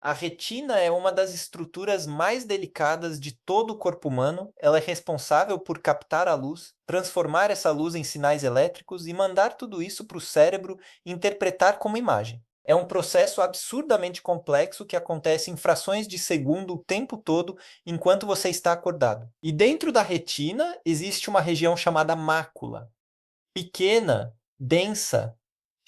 A retina é uma das estruturas mais delicadas de todo o corpo humano. Ela é responsável por captar a luz, transformar essa luz em sinais elétricos e mandar tudo isso para o cérebro interpretar como imagem. É um processo absurdamente complexo que acontece em frações de segundo o tempo todo enquanto você está acordado. E dentro da retina existe uma região chamada mácula, pequena, densa,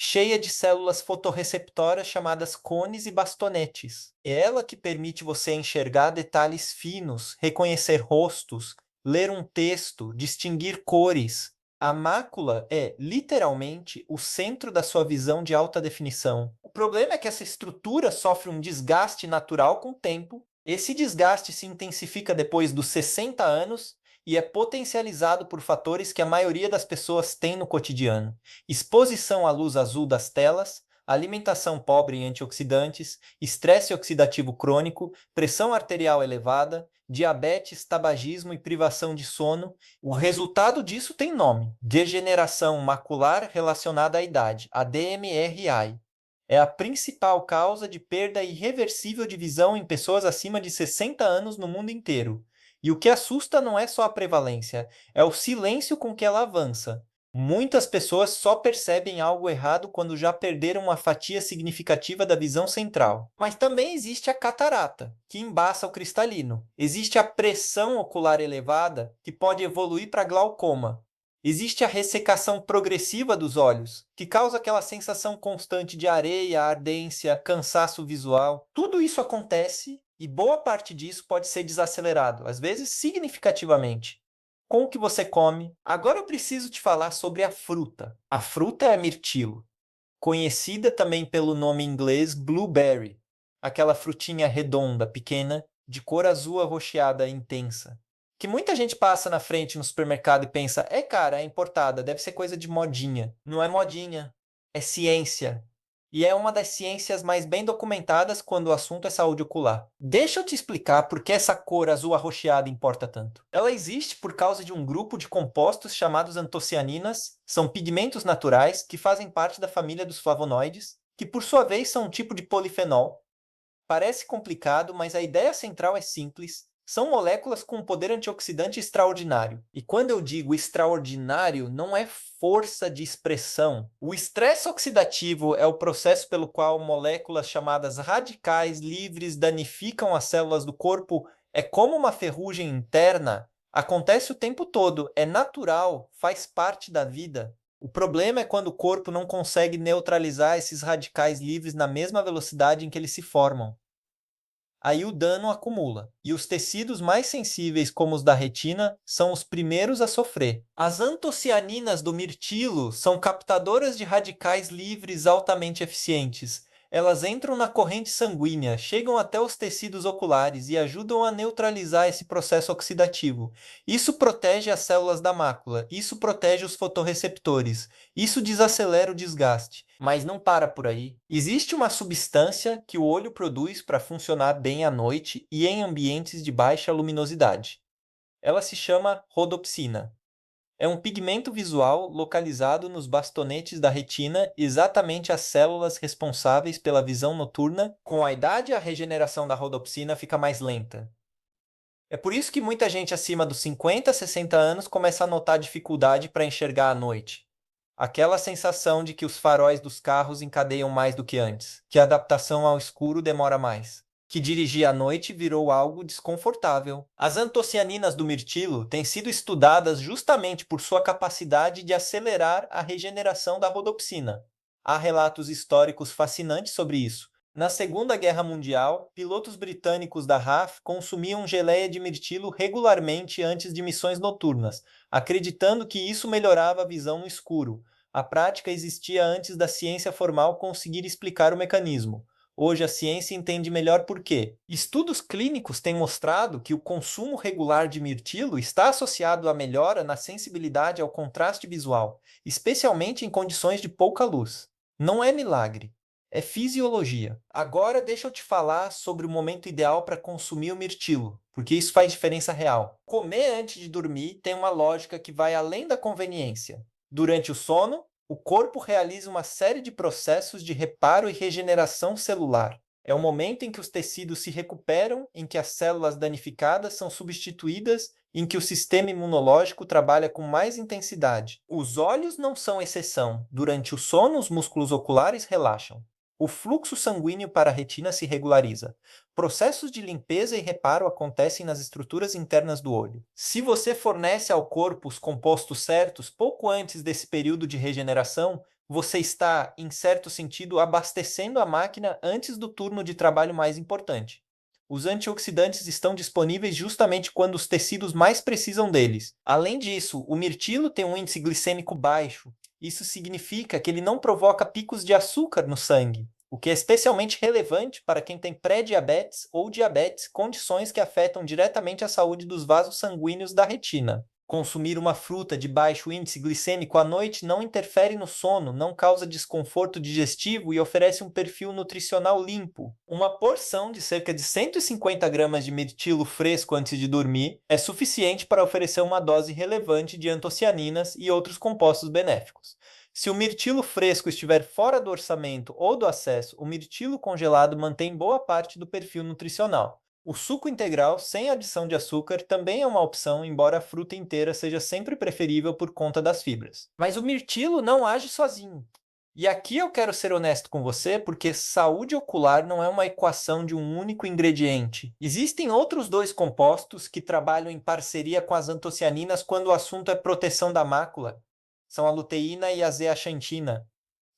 cheia de células fotorreceptoras chamadas cones e bastonetes. É ela que permite você enxergar detalhes finos, reconhecer rostos, ler um texto, distinguir cores. A mácula é, literalmente, o centro da sua visão de alta definição. O problema é que essa estrutura sofre um desgaste natural com o tempo. Esse desgaste se intensifica depois dos 60 anos e é potencializado por fatores que a maioria das pessoas tem no cotidiano: exposição à luz azul das telas, alimentação pobre em antioxidantes, estresse oxidativo crônico, pressão arterial elevada, diabetes, tabagismo e privação de sono. O resultado disso tem nome: degeneração macular relacionada à idade, a DMRI. É a principal causa de perda irreversível de visão em pessoas acima de 60 anos no mundo inteiro. E o que assusta não é só a prevalência, é o silêncio com que ela avança. Muitas pessoas só percebem algo errado quando já perderam uma fatia significativa da visão central. Mas também existe a catarata, que embaça o cristalino. Existe a pressão ocular elevada, que pode evoluir para glaucoma. Existe a ressecação progressiva dos olhos, que causa aquela sensação constante de areia, ardência, cansaço visual. Tudo isso acontece e boa parte disso pode ser desacelerado, às vezes significativamente, com o que você come. Agora eu preciso te falar sobre a fruta. A fruta é a mirtilo, conhecida também pelo nome inglês blueberry, aquela frutinha redonda, pequena, de cor azul arroxeada intensa, que muita gente passa na frente no supermercado e pensa: é cara, é importada, deve ser coisa de modinha. Não é modinha, é ciência. E é uma das ciências mais bem documentadas quando o assunto é saúde ocular. Deixa eu te explicar por que essa cor azul arroxeada importa tanto. Ela existe por causa de um grupo de compostos chamados antocianinas. São pigmentos naturais que fazem parte da família dos flavonoides, que por sua vez são um tipo de polifenol. Parece complicado, mas a ideia central é simples. São moléculas com um poder antioxidante extraordinário. E quando eu digo extraordinário, não é força de expressão. O estresse oxidativo é o processo pelo qual moléculas chamadas radicais livres danificam as células do corpo. É como uma ferrugem interna. Acontece o tempo todo, é natural, faz parte da vida. O problema é quando o corpo não consegue neutralizar esses radicais livres na mesma velocidade em que eles se formam. Aí o dano acumula. E os tecidos mais sensíveis, como os da retina, são os primeiros a sofrer. As antocianinas do mirtilo são captadoras de radicais livres altamente eficientes. Elas entram na corrente sanguínea, chegam até os tecidos oculares e ajudam a neutralizar esse processo oxidativo. Isso protege as células da mácula, isso protege os fotorreceptores, isso desacelera o desgaste. Mas não para por aí. Existe uma substância que o olho produz para funcionar bem à noite e em ambientes de baixa luminosidade. Ela se chama rodopsina. É um pigmento visual localizado nos bastonetes da retina, exatamente as células responsáveis pela visão noturna. Com a idade, a regeneração da rodopsina fica mais lenta. É por isso que muita gente acima dos 50, 60 anos começa a notar dificuldade para enxergar à noite. Aquela sensação de que os faróis dos carros encadeiam mais do que antes, que a adaptação ao escuro demora mais, que dirigir à noite virou algo desconfortável. As antocianinas do mirtilo têm sido estudadas justamente por sua capacidade de acelerar a regeneração da rodopsina. Há relatos históricos fascinantes sobre isso. Na Segunda Guerra Mundial, pilotos britânicos da RAF consumiam geleia de mirtilo regularmente antes de missões noturnas, acreditando que isso melhorava a visão no escuro. A prática existia antes da ciência formal conseguir explicar o mecanismo. Hoje a ciência entende melhor por quê. Estudos clínicos têm mostrado que o consumo regular de mirtilo está associado à melhora na sensibilidade ao contraste visual, especialmente em condições de pouca luz. Não é milagre, é fisiologia. Agora deixa eu te falar sobre o momento ideal para consumir o mirtilo, porque isso faz diferença real. Comer antes de dormir tem uma lógica que vai além da conveniência. Durante o sono, o corpo realiza uma série de processos de reparo e regeneração celular. É o momento em que os tecidos se recuperam, em que as células danificadas são substituídas, em que o sistema imunológico trabalha com mais intensidade. Os olhos não são exceção. Durante o sono, os músculos oculares relaxam. O fluxo sanguíneo para a retina se regulariza. Processos de limpeza e reparo acontecem nas estruturas internas do olho. Se você fornece ao corpo os compostos certos pouco antes desse período de regeneração, você está, em certo sentido, abastecendo a máquina antes do turno de trabalho mais importante. Os antioxidantes estão disponíveis justamente quando os tecidos mais precisam deles. Além disso, o mirtilo tem um índice glicêmico baixo. Isso significa que ele não provoca picos de açúcar no sangue, o que é especialmente relevante para quem tem pré-diabetes ou diabetes, condições que afetam diretamente a saúde dos vasos sanguíneos da retina. Consumir uma fruta de baixo índice glicêmico à noite não interfere no sono, não causa desconforto digestivo e oferece um perfil nutricional limpo. Uma porção de cerca de 150 gramas de mirtilo fresco antes de dormir é suficiente para oferecer uma dose relevante de antocianinas e outros compostos benéficos. Se o mirtilo fresco estiver fora do orçamento ou do acesso, o mirtilo congelado mantém boa parte do perfil nutricional. O suco integral, sem adição de açúcar, também é uma opção, embora a fruta inteira seja sempre preferível por conta das fibras. Mas o mirtilo não age sozinho. E aqui eu quero ser honesto com você, porque saúde ocular não é uma equação de um único ingrediente. Existem outros dois compostos que trabalham em parceria com as antocianinas quando o assunto é proteção da mácula. São a luteína e a zeaxantina.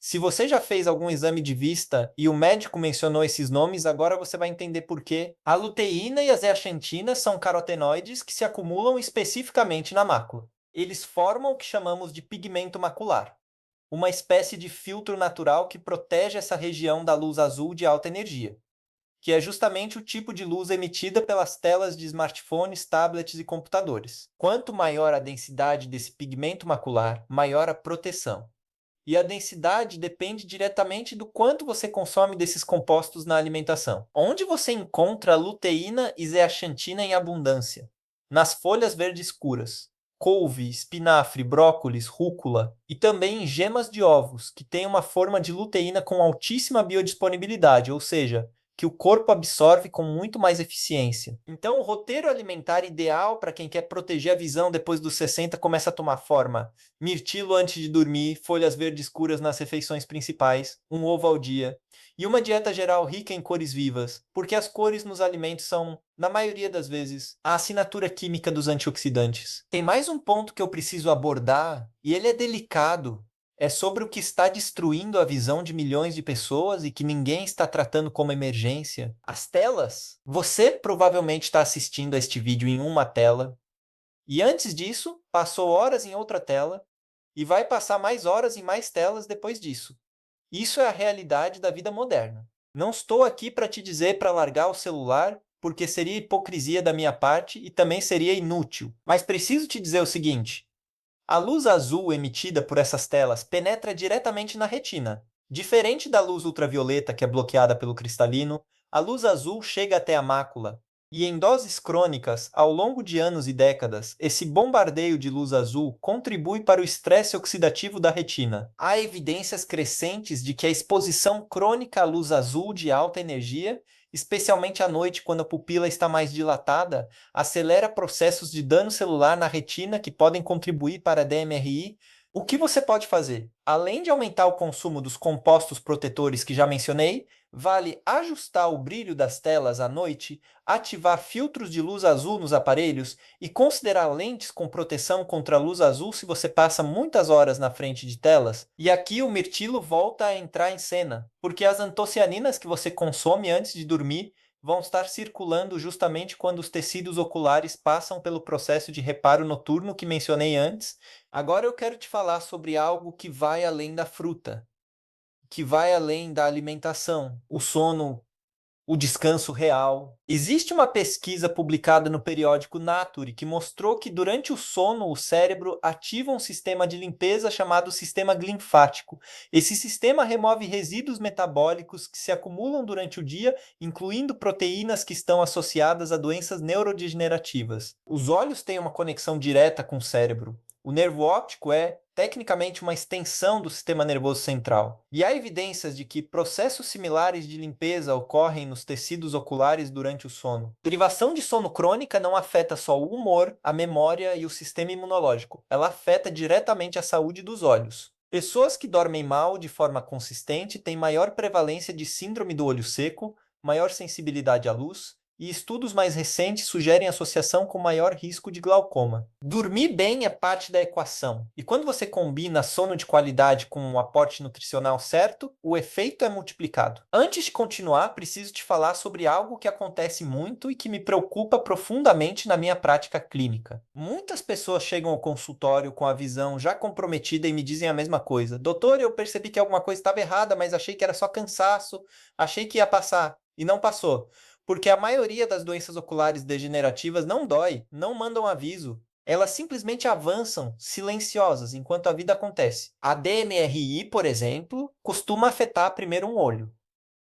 Se você já fez algum exame de vista e o médico mencionou esses nomes, agora você vai entender por quê. A luteína e a zeaxantina são carotenoides que se acumulam especificamente na mácula. Eles formam o que chamamos de pigmento macular, uma espécie de filtro natural que protege essa região da luz azul de alta energia, que é justamente o tipo de luz emitida pelas telas de smartphones, tablets e computadores. Quanto maior a densidade desse pigmento macular, maior a proteção. E a densidade depende diretamente do quanto você consome desses compostos na alimentação. Onde você encontra luteína e zeaxantina em abundância? Nas folhas verdes escuras, couve, espinafre, brócolis, rúcula e também em gemas de ovos, que têm uma forma de luteína com altíssima biodisponibilidade, ou seja, que o corpo absorve com muito mais eficiência. Então, o roteiro alimentar ideal para quem quer proteger a visão depois dos 60 começa a tomar forma: mirtilo antes de dormir, folhas verdes escuras nas refeições principais, um ovo ao dia, e uma dieta geral rica em cores vivas, porque as cores nos alimentos são, na maioria das vezes, a assinatura química dos antioxidantes. Tem mais um ponto que eu preciso abordar, e ele é delicado. É sobre o que está destruindo a visão de milhões de pessoas e que ninguém está tratando como emergência. As telas. Você provavelmente está assistindo a este vídeo em uma tela, e antes disso, passou horas em outra tela, e vai passar mais horas em mais telas depois disso. Isso é a realidade da vida moderna. Não estou aqui para te dizer para largar o celular, porque seria hipocrisia da minha parte e também seria inútil. Mas preciso te dizer o seguinte: a luz azul emitida por essas telas penetra diretamente na retina. Diferente da luz ultravioleta, que é bloqueada pelo cristalino, a luz azul chega até a mácula. E em doses crônicas, ao longo de anos e décadas, esse bombardeio de luz azul contribui para o estresse oxidativo da retina. Há evidências crescentes de que a exposição crônica à luz azul de alta energia, especialmente à noite quando a pupila está mais dilatada, acelera processos de dano celular na retina que podem contribuir para a DMRI. O que você pode fazer? Além de aumentar o consumo dos compostos protetores que já mencionei, vale ajustar o brilho das telas à noite, ativar filtros de luz azul nos aparelhos e considerar lentes com proteção contra a luz azul se você passa muitas horas na frente de telas. E aqui o mirtilo volta a entrar em cena, porque as antocianinas que você consome antes de dormir vão estar circulando justamente quando os tecidos oculares passam pelo processo de reparo noturno que mencionei antes. Agora eu quero te falar sobre algo que vai além da fruta, que vai além da alimentação, o sono, o descanso real. Existe uma pesquisa publicada no periódico Nature que mostrou que durante o sono o cérebro ativa um sistema de limpeza chamado sistema linfático. Esse sistema remove resíduos metabólicos que se acumulam durante o dia, incluindo proteínas que estão associadas a doenças neurodegenerativas. Os olhos têm uma conexão direta com o cérebro. O nervo óptico é, tecnicamente, uma extensão do sistema nervoso central. E há evidências de que processos similares de limpeza ocorrem nos tecidos oculares durante o sono. Privação de sono crônica não afeta só o humor, a memória e o sistema imunológico. Ela afeta diretamente a saúde dos olhos. Pessoas que dormem mal de forma consistente têm maior prevalência de síndrome do olho seco, maior sensibilidade à luz, e estudos mais recentes sugerem associação com maior risco de glaucoma. Dormir bem é parte da equação, e quando você combina sono de qualidade com um aporte nutricional certo, o efeito é multiplicado. Antes de continuar, preciso te falar sobre algo que acontece muito e que me preocupa profundamente na minha prática clínica. Muitas pessoas chegam ao consultório com a visão já comprometida e me dizem a mesma coisa. Doutor, eu percebi que alguma coisa estava errada, mas achei que era só cansaço, achei que ia passar, e não passou. Porque a maioria das doenças oculares degenerativas não dói, não mandam aviso. Elas simplesmente avançam silenciosas enquanto a vida acontece. A DMRI, por exemplo, costuma afetar primeiro um olho.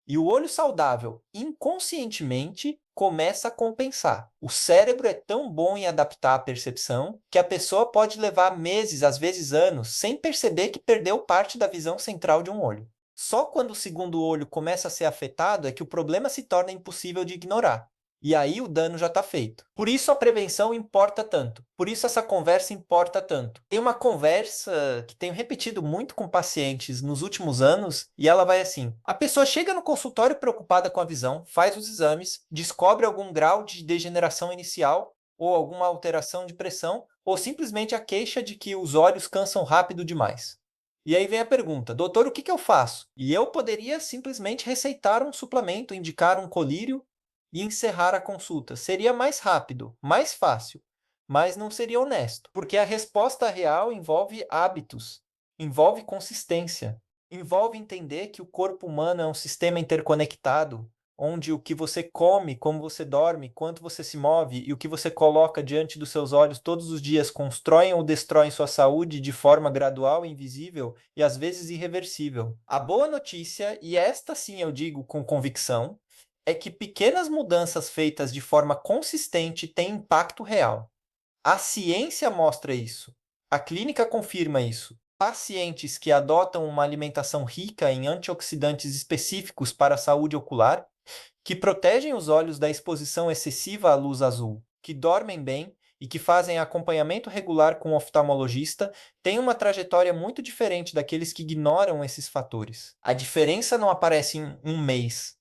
E o olho saudável, inconscientemente, começa a compensar. O cérebro é tão bom em adaptar a percepção que a pessoa pode levar meses, às vezes anos, sem perceber que perdeu parte da visão central de um olho. Só quando o segundo olho começa a ser afetado é que o problema se torna impossível de ignorar. E aí o dano já está feito. Por isso a prevenção importa tanto. Por isso essa conversa importa tanto. Tem uma conversa que tenho repetido muito com pacientes nos últimos anos e ela vai assim: a pessoa chega no consultório preocupada com a visão, faz os exames, descobre algum grau de degeneração inicial ou alguma alteração de pressão ou simplesmente a queixa de que os olhos cansam rápido demais. E aí vem a pergunta, doutor, o que que eu faço? E eu poderia simplesmente receitar um suplemento, indicar um colírio e encerrar a consulta. Seria mais rápido, mais fácil, mas não seria honesto, porque a resposta real envolve hábitos, envolve consistência, envolve entender que o corpo humano é um sistema interconectado, onde o que você come, como você dorme, quanto você se move e o que você coloca diante dos seus olhos todos os dias constroem ou destroem sua saúde de forma gradual, invisível e às vezes irreversível. A boa notícia, e esta sim eu digo com convicção, é que pequenas mudanças feitas de forma consistente têm impacto real. A ciência mostra isso. A clínica confirma isso. Pacientes que adotam uma alimentação rica em antioxidantes específicos para a saúde ocular, que protegem os olhos da exposição excessiva à luz azul, que dormem bem e que fazem acompanhamento regular com o oftalmologista, têm uma trajetória muito diferente daqueles que ignoram esses fatores. A diferença não aparece em um mês,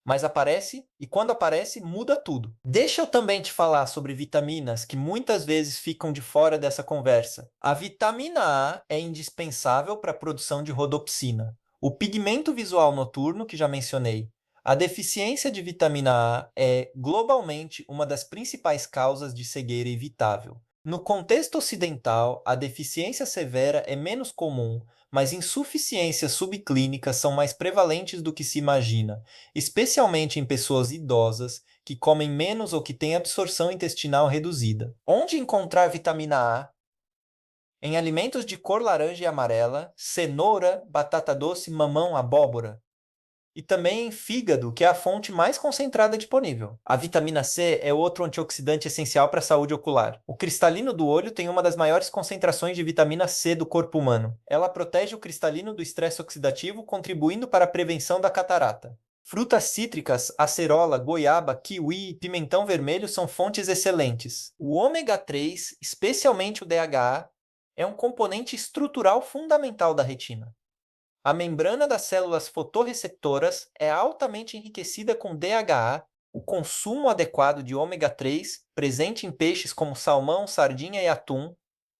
mas aparece e quando aparece muda tudo. Deixa eu também te falar sobre vitaminas que muitas vezes ficam de fora dessa conversa. A vitamina A é indispensável para a produção de rodopsina, o pigmento visual noturno que já mencionei. A deficiência de vitamina A é globalmente uma das principais causas de cegueira evitável. No contexto ocidental, a deficiência severa é menos comum, mas insuficiências subclínicas são mais prevalentes do que se imagina, especialmente em pessoas idosas que comem menos ou que têm absorção intestinal reduzida. Onde encontrar vitamina A? Em alimentos de cor laranja e amarela, cenoura, batata doce, mamão, abóbora. E também em fígado, que é a fonte mais concentrada disponível. A vitamina C é outro antioxidante essencial para a saúde ocular. O cristalino do olho tem uma das maiores concentrações de vitamina C do corpo humano. Ela protege o cristalino do estresse oxidativo, contribuindo para a prevenção da catarata. Frutas cítricas, acerola, goiaba, kiwi e pimentão vermelho são fontes excelentes. O ômega 3, especialmente o DHA, é um componente estrutural fundamental da retina. A membrana das células fotorreceptoras é altamente enriquecida com DHA. O consumo adequado de ômega 3, presente em peixes como salmão, sardinha e atum,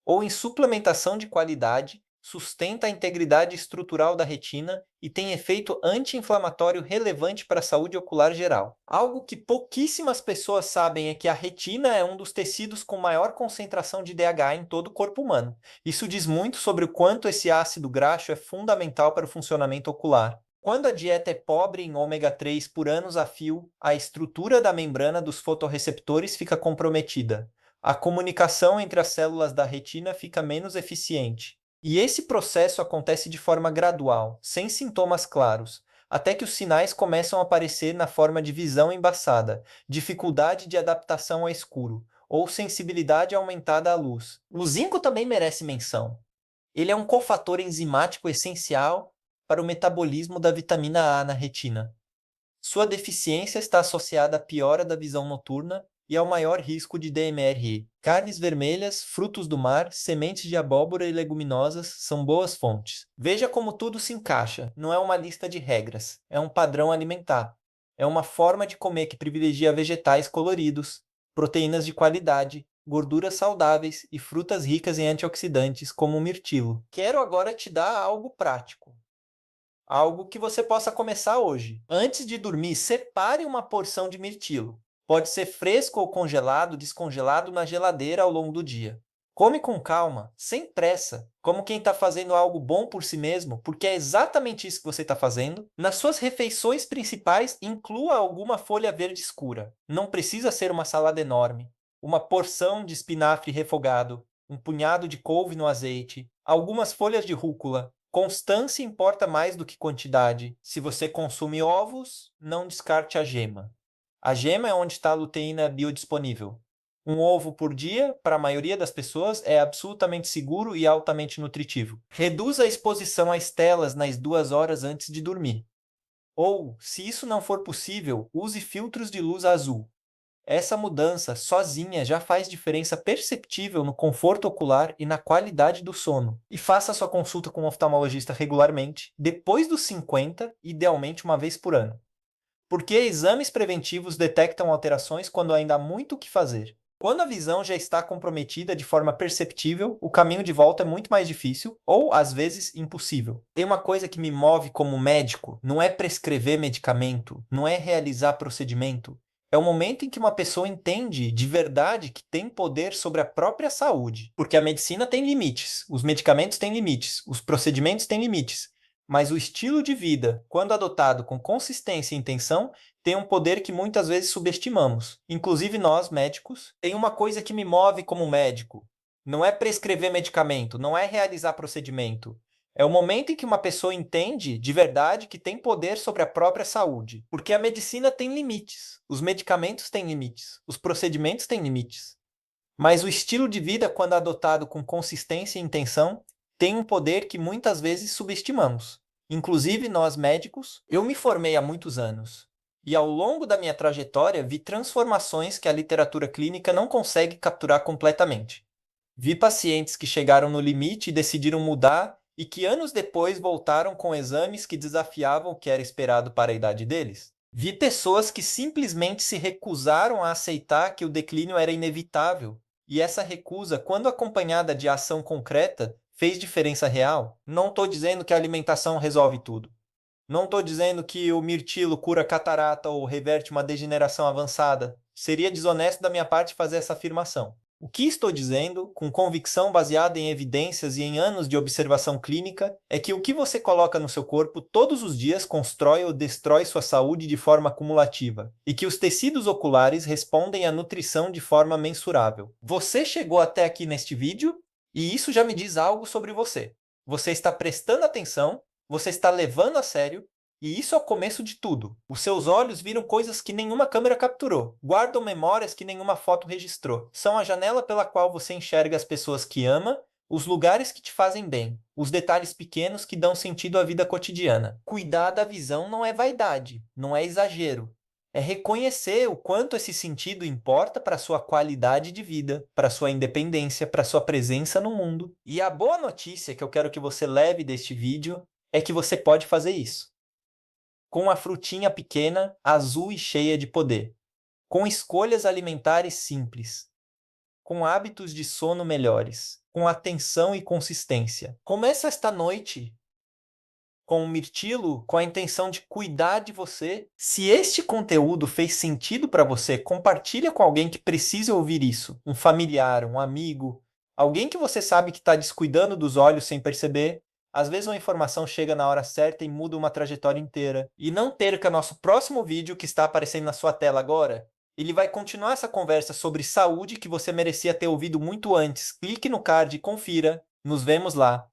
ou em suplementação de qualidade, sustenta a integridade estrutural da retina e tem efeito anti-inflamatório relevante para a saúde ocular geral. Algo que pouquíssimas pessoas sabem é que a retina é um dos tecidos com maior concentração de DHA em todo o corpo humano. Isso diz muito sobre o quanto esse ácido graxo é fundamental para o funcionamento ocular. Quando a dieta é pobre em ômega 3 por anos a fio, a estrutura da membrana dos fotorreceptores fica comprometida. A comunicação entre as células da retina fica menos eficiente. E esse processo acontece de forma gradual, sem sintomas claros, até que os sinais começam a aparecer na forma de visão embaçada, dificuldade de adaptação ao escuro, ou sensibilidade aumentada à luz. O zinco também merece menção. Ele é um cofator enzimático essencial para o metabolismo da vitamina A na retina. Sua deficiência está associada à piora da visão noturna e ao maior risco de DMRI. Carnes vermelhas, frutos do mar, sementes de abóbora e leguminosas são boas fontes. Veja como tudo se encaixa. Não é uma lista de regras, é um padrão alimentar. É uma forma de comer que privilegia vegetais coloridos, proteínas de qualidade, gorduras saudáveis e frutas ricas em antioxidantes, como o mirtilo. Quero agora te dar algo prático. Algo que você possa começar hoje. Antes de dormir, separe uma porção de mirtilo. Pode ser fresco ou congelado, descongelado na geladeira ao longo do dia. Come com calma, sem pressa, como quem está fazendo algo bom por si mesmo, porque é exatamente isso que você está fazendo. Nas suas refeições principais, inclua alguma folha verde escura. Não precisa ser uma salada enorme. Uma porção de espinafre refogado, um punhado de couve no azeite, algumas folhas de rúcula. Constância importa mais do que quantidade. Se você consome ovos, não descarte a gema. A gema é onde está a luteína biodisponível. Um ovo por dia, para a maioria das pessoas, é absolutamente seguro e altamente nutritivo. Reduza a exposição às telas nas 2 horas antes de dormir. Ou, se isso não for possível, use filtros de luz azul. Essa mudança sozinha já faz diferença perceptível no conforto ocular e na qualidade do sono. E faça sua consulta com um oftalmologista regularmente, depois dos 50, idealmente uma vez por ano. Porque exames preventivos detectam alterações quando ainda há muito o que fazer. Quando a visão já está comprometida de forma perceptível, o caminho de volta é muito mais difícil ou, às vezes, impossível. Tem uma coisa que me move como médico, não é prescrever medicamento, não é realizar procedimento. É o momento em que uma pessoa entende de verdade que tem poder sobre a própria saúde. Porque a medicina tem limites, os medicamentos têm limites, os procedimentos têm limites. Mas o estilo de vida, quando adotado com consistência e intenção, tem um poder que muitas vezes subestimamos. Inclusive nós, médicos, tem uma coisa que me move como médico. Não é prescrever medicamento, não é realizar procedimento. É o momento em que uma pessoa entende de verdade que tem poder sobre a própria saúde. Porque a medicina tem limites, os medicamentos têm limites, os procedimentos têm limites. Mas o estilo de vida, quando adotado com consistência e intenção, tem um poder que muitas vezes subestimamos. Inclusive nós médicos, eu me formei há muitos anos. E ao longo da minha trajetória vi transformações que a literatura clínica não consegue capturar completamente. Vi pacientes que chegaram no limite e decidiram mudar e que anos depois voltaram com exames que desafiavam o que era esperado para a idade deles. Vi pessoas que simplesmente se recusaram a aceitar que o declínio era inevitável, e essa recusa, quando acompanhada de ação concreta, fez diferença real. Não estou dizendo que a alimentação resolve tudo. Não estou dizendo que o mirtilo cura catarata ou reverte uma degeneração avançada. Seria desonesto da minha parte fazer essa afirmação. O que estou dizendo, com convicção baseada em evidências e em anos de observação clínica, é que o que você coloca no seu corpo todos os dias constrói ou destrói sua saúde de forma acumulativa, e que os tecidos oculares respondem à nutrição de forma mensurável. Você chegou até aqui neste vídeo, e isso já me diz algo sobre você. Você está prestando atenção, você está levando a sério, e isso é o começo de tudo. Os seus olhos viram coisas que nenhuma câmera capturou, guardam memórias que nenhuma foto registrou. São a janela pela qual você enxerga as pessoas que ama, os lugares que te fazem bem, os detalhes pequenos que dão sentido à vida cotidiana. Cuidar da visão não é vaidade, não é exagero. É reconhecer o quanto esse sentido importa para sua qualidade de vida, para sua independência, para sua presença no mundo. E a boa notícia que eu quero que você leve deste vídeo é que você pode fazer isso com uma frutinha pequena, azul e cheia de poder, com escolhas alimentares simples, com hábitos de sono melhores, com atenção e consistência. Começa esta noite com o mirtilo com a intenção de cuidar de você. Se este conteúdo fez sentido para você, compartilha com alguém que precisa ouvir isso, um familiar, um amigo, alguém que você sabe que está descuidando dos olhos sem perceber. Às vezes uma informação chega na hora certa e muda uma trajetória inteira. E não perca nosso próximo vídeo que está aparecendo na sua tela agora. Ele vai continuar essa conversa sobre saúde que você merecia ter ouvido muito antes. Clique no card e confira. Nos vemos lá.